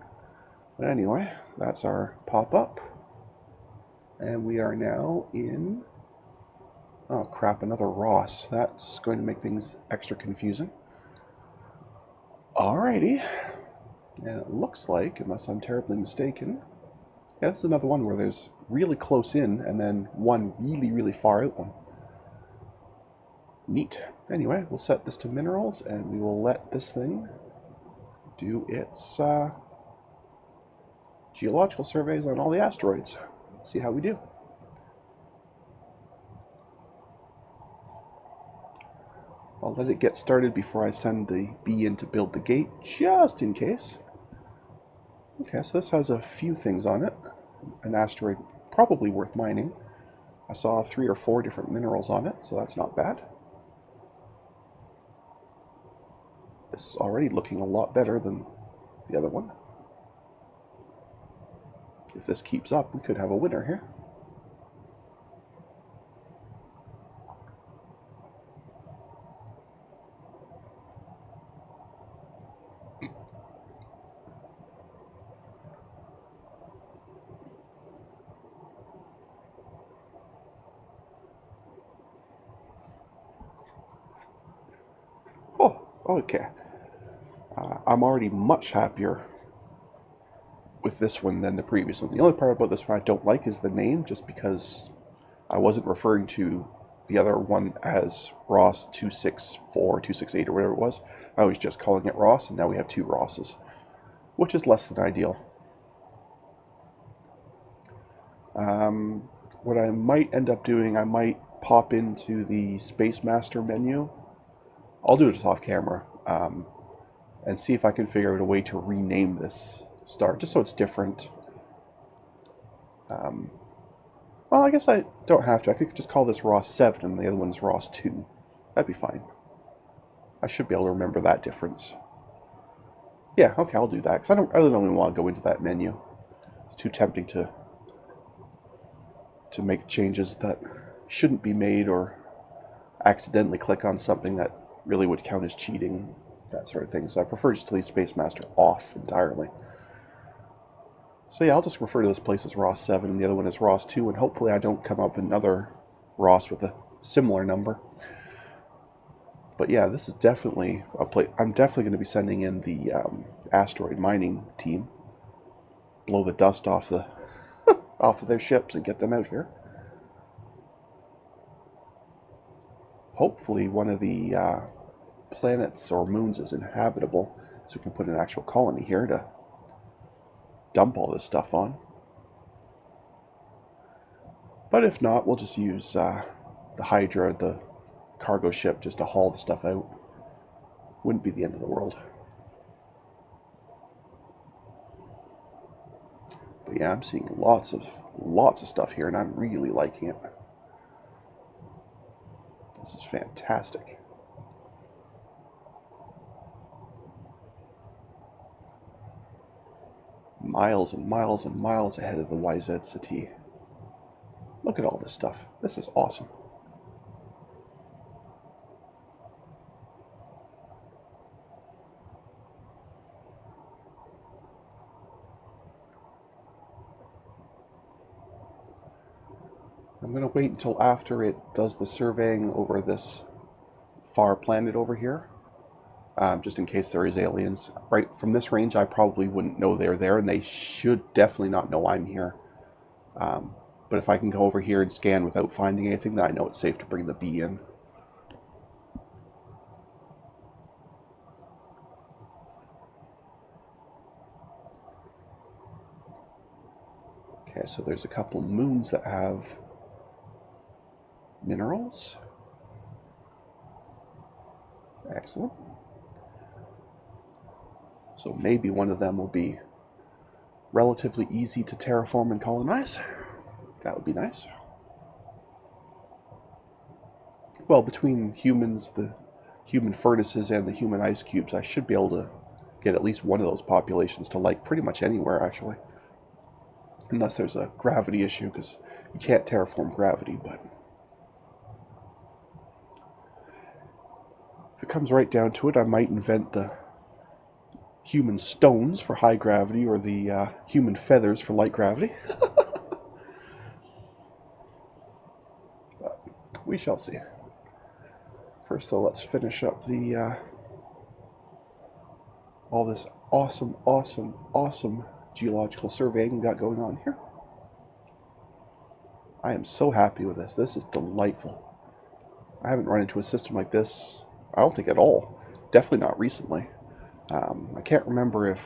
But anyway, that's our pop-up, and we are now in, oh crap, another Ross. That's going to make things extra confusing. Alrighty. And it looks like, unless I'm terribly mistaken, yeah, this is another one where there's really close in and then one really, really far out one. Neat. Anyway, we'll set this to minerals and we will let this thing do its geological surveys on all the asteroids. See how we do. I'll let it get started before I send the bee in to build the gate, just in case. Okay, so this has a few things on it. An asteroid probably worth mining. I saw 3 or 4 different minerals on it, so that's not bad. This is already looking a lot better than the other one. If this keeps up, we could have a winner here. Oh, okay. I'm already much happier with this one than the previous one. The only part about this one I don't like is the name, just because I wasn't referring to the other one as Ross 264, 268, or whatever it was. I was just calling it Ross, and now we have 2 Rosses, which is less than ideal. What I might end up doing, I might pop into the Space Master menu. I'll do it off camera, and see if I can figure out a way to rename this star, just so it's different. Well, I guess I don't have to. I could just call this Ross 7 and the other one is Ross 2. That'd be fine. I should be able to remember that difference. Yeah, okay, I'll do that, because I really don't even want to go into that menu. It's too tempting to make changes that shouldn't be made, or accidentally click on something that really would count as cheating, that sort of thing. So I prefer just to leave Space Master off entirely. So yeah, I'll just refer to this place as Ross 7 and the other one as Ross 2, and hopefully I don't come up another Ross with a similar number. But yeah, this is definitely a place. I'm definitely going to be sending in the asteroid mining team, blow the dust off the off of their ships and get them out here. Hopefully one of the planets or moons is inhabitable, so we can put an actual colony here to dump all this stuff on. But if not, we'll just use the Hydra, the cargo ship, just to haul the stuff out. Wouldn't be the end of the world. But yeah, I'm seeing lots of stuff here, and I'm really liking it. This is fantastic. Miles and miles and miles ahead of the YZ-Ceti. Look at all this stuff. This is awesome. I'm going to wait until after it does the surveying over this far planet over here, just in case there is aliens. Right from this range, I probably wouldn't know they're there, and they should definitely not know I'm here. But if I can go over here and scan without finding anything, then I know it's safe to bring the bee in. Okay, so there's a couple moons that have minerals. Excellent. So maybe one of them will be relatively easy to terraform and colonize. That would be nice. Well, between humans, the human furnaces, and the human ice cubes, I should be able to get at least one of those populations to like pretty much anywhere, actually. Unless there's a gravity issue, because you can't terraform gravity, but if it comes right down to it, I might invent the human stones for high gravity, or the human feathers for light gravity. But we shall see. First, though, let's finish up the all this awesome geological surveying we got going on here. I am so happy with this. This is delightful. I haven't run into a system like this, I don't think, at all. Definitely not recently. I can't remember if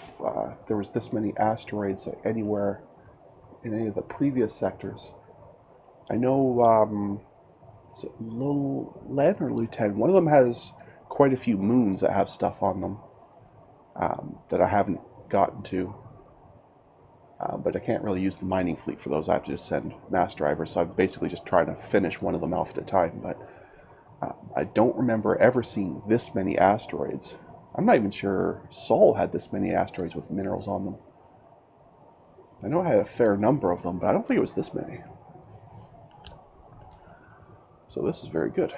there was this many asteroids anywhere in any of the previous sectors. I know, is it Len or Lieutenant? One of them has quite a few moons that have stuff on them that I haven't gotten to. But I can't really use the mining fleet for those. I have to just send mass drivers. So I'm basically just trying to finish one of them off at a time. But I don't remember ever seeing this many asteroids. I'm not even sure Sol had this many asteroids with minerals on them. I know I had a fair number of them, but I don't think it was this many. So this is very good.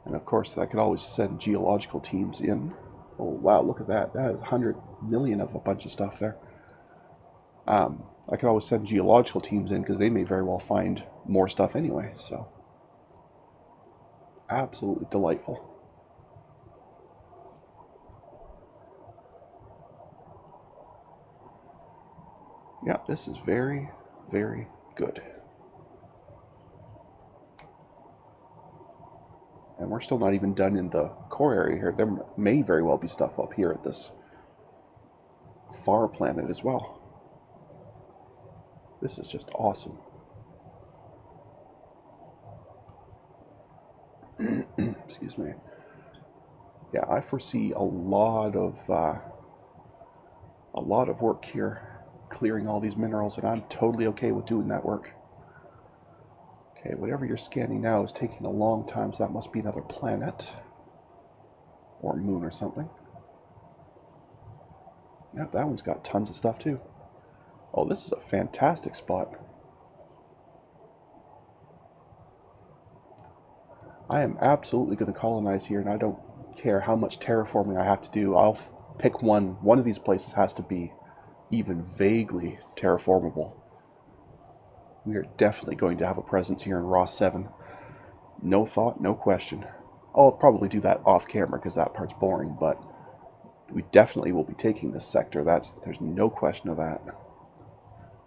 And of course, I could always send geological teams in. Oh, wow, look at that. That is 100 million of a bunch of stuff there. I could always send geological teams in because they may very well find more stuff anyway. So, absolutely delightful. Yeah, this is very, very good. And we're still not even done in the core area here. There may very well be stuff up here at this far planet as well. This is just awesome. Excuse me. Yeah, I foresee a lot of work here, clearing all these minerals, and I'm totally okay with doing that work. Okay, whatever you're scanning now is taking a long time, so that must be another planet or moon or something. Yeah, that one's got tons of stuff too. Oh, this is a fantastic spot. I am absolutely going to colonize here, and I don't care how much terraforming I have to do. I'll pick one. One of these places has to be even vaguely terraformable. We are definitely going to have a presence here in Ross 7. No thought, no question. I'll probably do that off camera because that part's boring, but we definitely will be taking this sector. There's no question of that.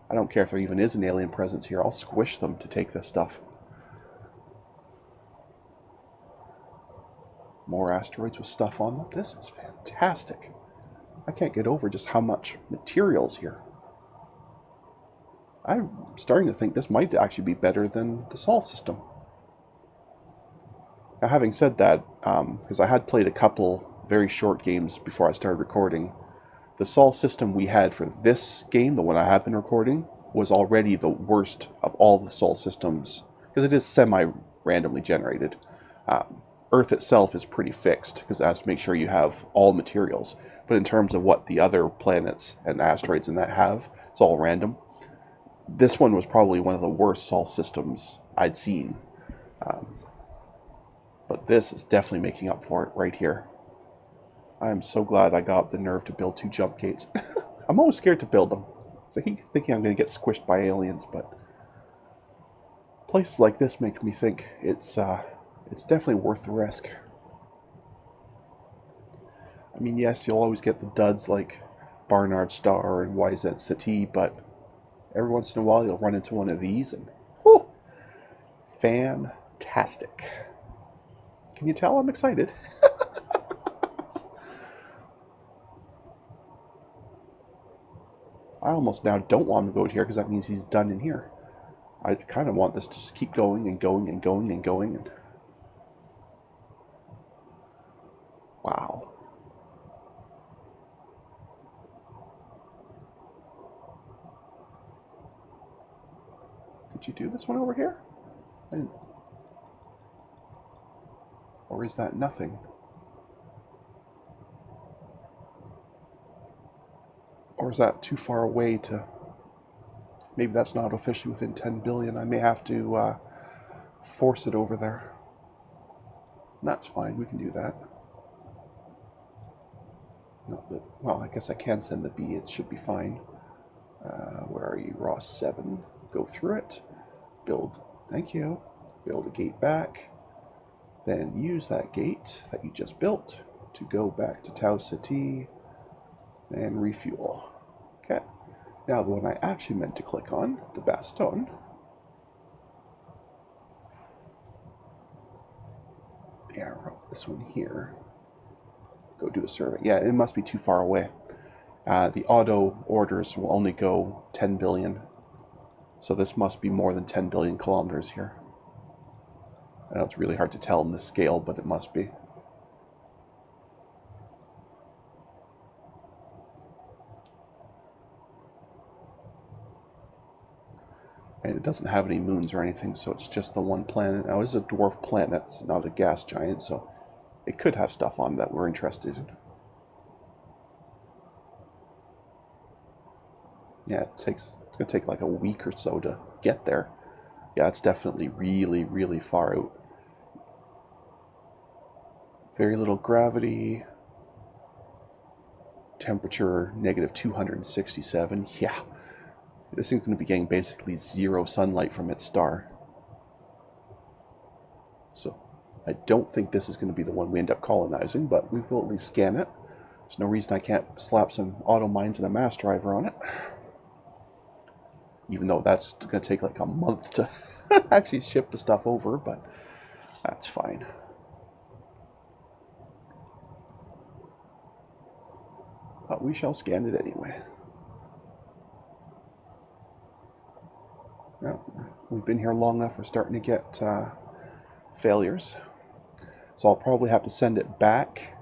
I don't care if there even is an alien presence here. I'll squish them to take this stuff. More asteroids with stuff on them. This is fantastic. I can't get over just how much material's here. I'm starting to think this might actually be better than the Sol system. Now, having said that, because I had played a couple very short games before I started recording, the Sol system we had for this game, the one I have been recording, was already the worst of all the Sol systems, because it is semi-randomly generated. Earth itself is pretty fixed, because it has to make sure you have all materials. But in terms of what the other planets and asteroids and that have, it's all random. This one was probably one of the worst Sol systems I'd seen. But this is definitely making up for it right here. I am so glad I got the nerve to build 2 jump gates. I'm always scared to build them. So I keep thinking I'm going to get squished by aliens, but places like this make me think it's definitely worth the risk. I mean, yes, you'll always get the duds like Barnard Star and YZ City, but every once in a while you'll run into one of these and whew, fantastic. Can you tell I'm excited? I almost now don't want him to go here because that means he's done in here. I kind of want this to just keep going and going and going and going. And wow. Did you do this one over here? Or is that nothing? Or is that too far away to... Maybe that's not officially within 10 billion. I may have to force it over there. That's fine, we can do that. Not that, well, I guess I can send the B, it should be fine. Where are you? Ross 7. Go through it. Build, thank you. Build a gate back. Then use that gate that you just built to go back to Tau Ceti and refuel. Okay. Now the one I actually meant to click on, the Baston. The arrow, this one here. Go do a survey. Yeah, it must be too far away. The auto orders will only go 10 billion. So this must be more than 10 billion kilometers here. I know it's really hard to tell in this scale, but it must be. And it doesn't have any moons or anything, so it's just the one planet. Now, it's a dwarf planet, it's not a gas giant, so it could have stuff on that we're interested in. Yeah, it's going to take like a week or so to get there. Yeah, it's definitely really, really far out. Very little gravity. Temperature, negative 267. Yeah, this thing's going to be getting basically zero sunlight from its star. So I don't think this is going to be the one we end up colonizing, but we will at least scan it. There's no reason I can't slap some auto mines and a mass driver on it. Even though that's going to take like a month to actually ship the stuff over, but that's fine. But we shall scan it anyway. Now, we've been here long enough, we're starting to get failures. So I'll probably have to send it back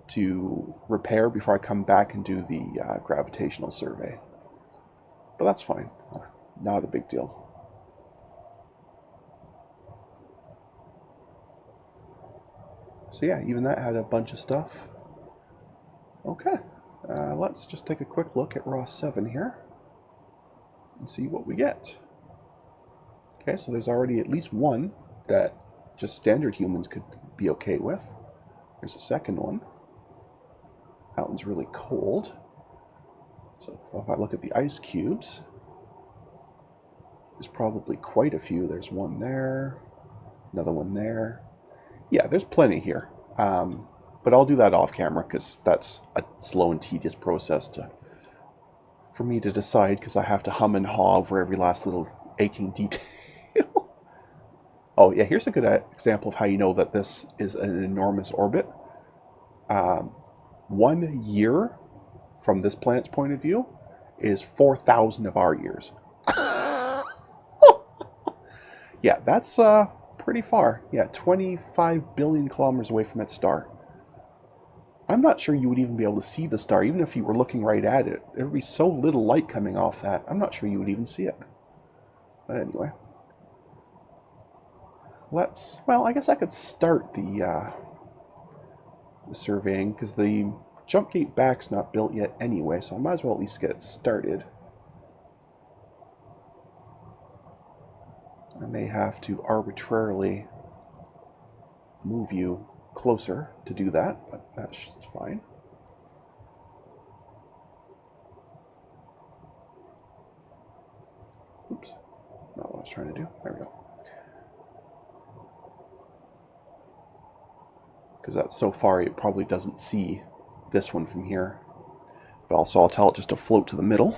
to repair before I come back and do the gravitational survey. But that's fine. Not a big deal. So yeah, even that had a bunch of stuff. Okay, let's just take a quick look at Ross 7 here and see what we get. Okay, so there's already at least one that just standard humans could be okay with. There's a second one. That one's really cold. So if I look at the ice cubes, there's probably quite a few. There's one there, another one there. Yeah, there's plenty here. But I'll do that off camera because that's a slow and tedious process for me to decide, because I have to hum and haw over every last little aching detail. Oh yeah, here's a good example of how you know that this is an enormous orbit. 1 year from this planet's point of view is 4,000 of our years. Yeah, that's pretty far. Yeah, 25 billion kilometers away from its star. I'm not sure you would even be able to see the star, even if you were looking right at it. There would be so little light coming off that, I'm not sure you would even see it. But anyway. Well, I guess I could start the surveying, because the jump gate back's not built yet anyway, so I might as well at least get it started. I may have to arbitrarily move you closer to do that, but that's fine. Oops, not what I was trying to do. There we go. Because that's so far it probably doesn't see this one from here. But also I'll tell it just to float to the middle,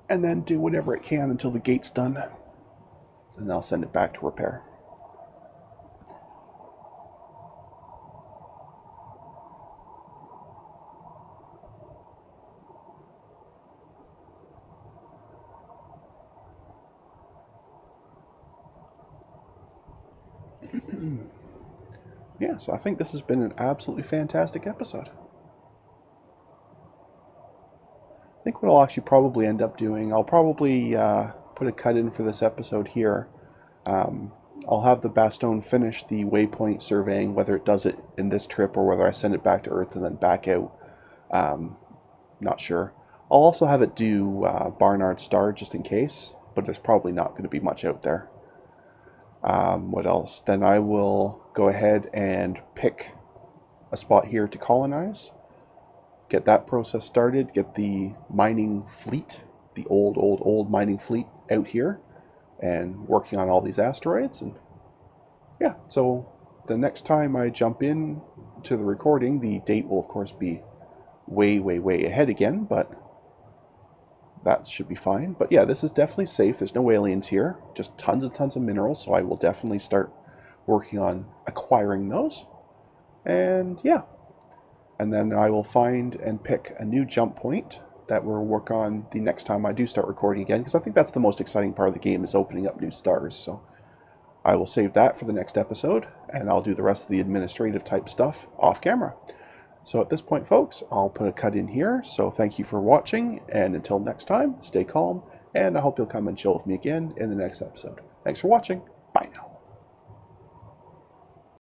and then do whatever it can until the gate's done, and then I'll send it back to repair. Yeah, so I think this has been an absolutely fantastic episode. I think what I'll actually probably end up doing, I'll probably put a cut in for this episode here. I'll have the Bastogne finish the waypoint surveying, whether it does it in this trip or whether I send it back to Earth and then back out. Not sure. I'll also have it do Barnard Star just in case, but there's probably not going to be much out there. What else? Then I will go ahead and pick a spot here to colonize, get that process started, get the mining fleet, the old mining fleet out here and working on all these asteroids. And yeah, so the next time I jump in to the recording, the date will of course be way ahead again, but that should be fine. But yeah, this is definitely safe. There's no aliens here, just tons and tons of minerals, so I will definitely start working on acquiring those. And yeah, and then I will find and pick a new jump point that we'll work on the next time I do start recording again, because I think that's the most exciting part of the game, is opening up new stars. So I will save that for the next episode, and I'll do the rest of the administrative type stuff off camera. So at this point, folks, I'll put a cut in here. So thank you for watching, and until next time, stay calm, and I hope you'll come and chill with me again in the next episode. Thanks for watching. Bye now.